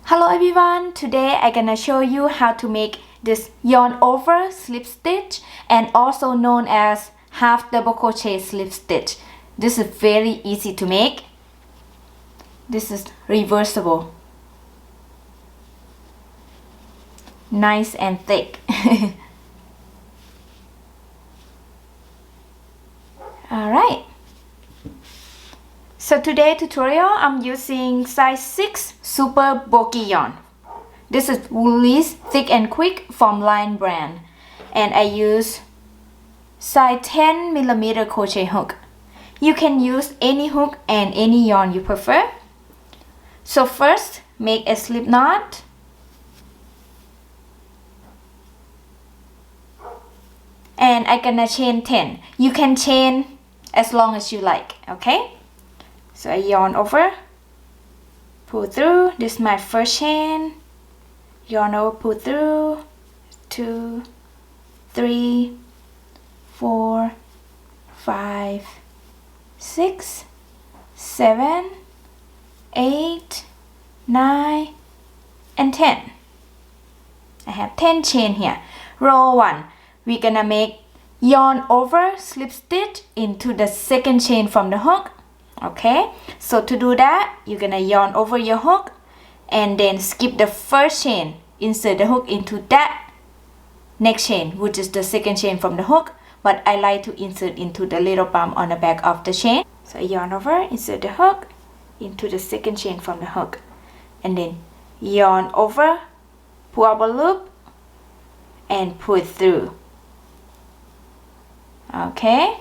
Hello everyone, today I'm gonna show you how to make this yarn over slip stitch and also known as half double crochet slip stitch. This is very easy to make. This is reversible. Nice and thick. Alright. So today tutorial I'm using size 6 super bulky yarn. This is Woolies Thick and Quick from Line brand, and I use size 10mm crochet hook. You can use any hook and any yarn you prefer. So first, make a slip knot. And I'm gonna chain 10. You can chain as long as you like, okay? So I yarn over, pull through. This is my first chain. Yarn over, pull through. 2, 3, 4, 5, 6, 7, 8, 9, and 10. I have 10 chain here. Row 1. We're gonna make yarn over slip stitch into the second chain from the hook. Okay, so to do that, you're gonna yarn over your hook and then skip the first chain, insert the hook into that next chain, which is the second chain from the hook, but I like to insert into the little bump on the back of the chain. So yarn over, insert the hook into the second chain from the hook, and then yarn over, pull up a loop and pull it through. Okay,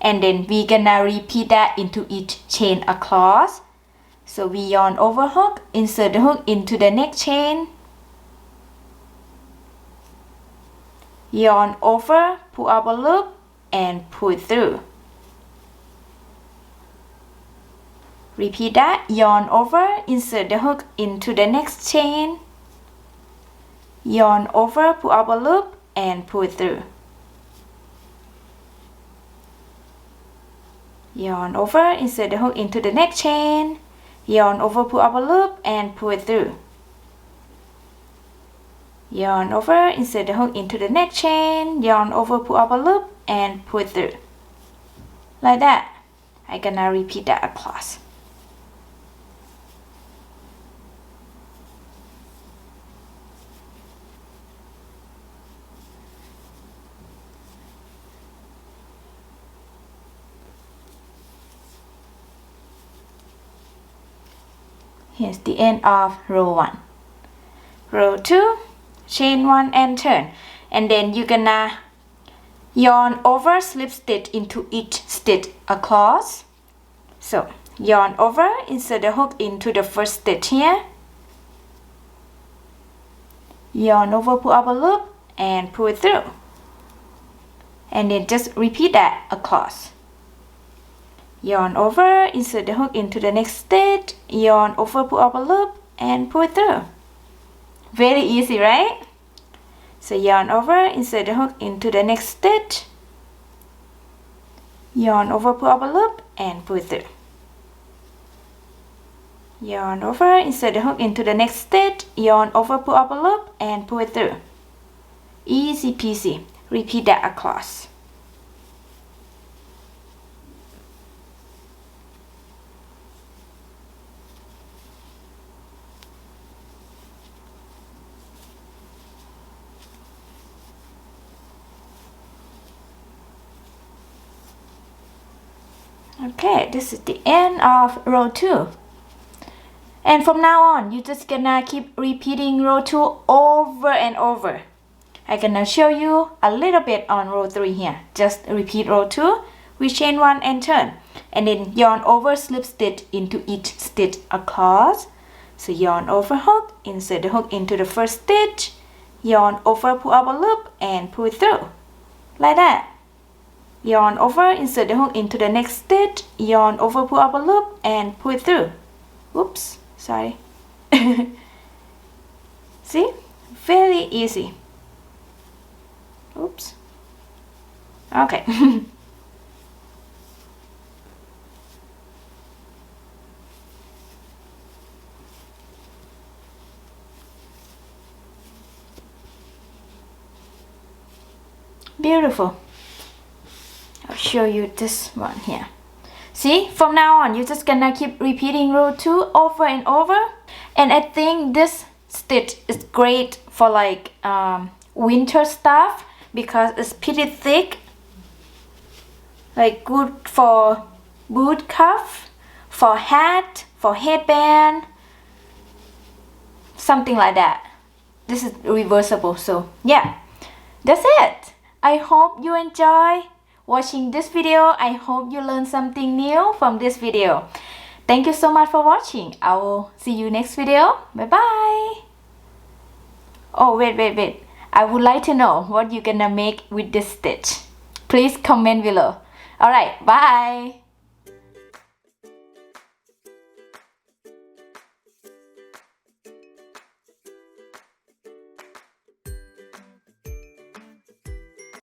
and then we're gonna repeat that into each chain across. So we yarn over hook, insert the hook into the next chain, yarn over, pull up a loop and pull it through. Repeat that, yarn over, insert the hook into the next chain, yarn over, pull up a loop and pull it through. Yarn over, insert the hook into the next chain, yarn over, pull up a loop and pull it through. Yarn over, insert the hook into the next chain, yarn over, pull up a loop and pull it through. Like that. I'm gonna repeat that across. Here's the end of row 1. Row 2, chain 1 and turn. And then you're gonna yarn over, slip stitch into each stitch across. So yarn over, insert the hook into the first stitch here. Yarn over, pull up a loop and pull it through. And then just repeat that across. Yarn over, insert the hook into the next stitch, yarn over, pull up a loop and pull it through. Very easy, right? So yarn over, insert the hook into the next stitch, yarn over, pull up a loop and pull it through. Yarn over, insert the hook into the next stitch, yarn over, pull up a loop and pull it through. Easy peasy. Repeat that across. Okay, this is the end of row 2. And from now on, you're just gonna keep repeating row 2 over and over. I'm gonna show you a little bit on row 3 here. Just repeat row 2, we chain 1 and turn. And then yarn over, slip stitch into each stitch across. So yarn over hook, insert the hook into the first stitch, yarn over, pull up a loop and pull it through. Like that. Yarn over, insert the hook into the next stitch, yarn over, pull up a loop and pull it through. Whoops, sorry. See? Very easy. Oops. Okay. Beautiful. I'll show you this one here. See, from now on, you're just gonna keep repeating row 2 over and over. And I think this stitch is great for like winter stuff because it's pretty thick. Like good for boot cuff, for hat, for headband, something like that. This is reversible, so yeah, that's it. I hope you enjoy watching this video. I hope you learned something new from this video. Thank you so much for watching. I will see you next video. Bye bye. Oh, wait. I would like to know what you're gonna make with this stitch. Please comment below. Alright, bye.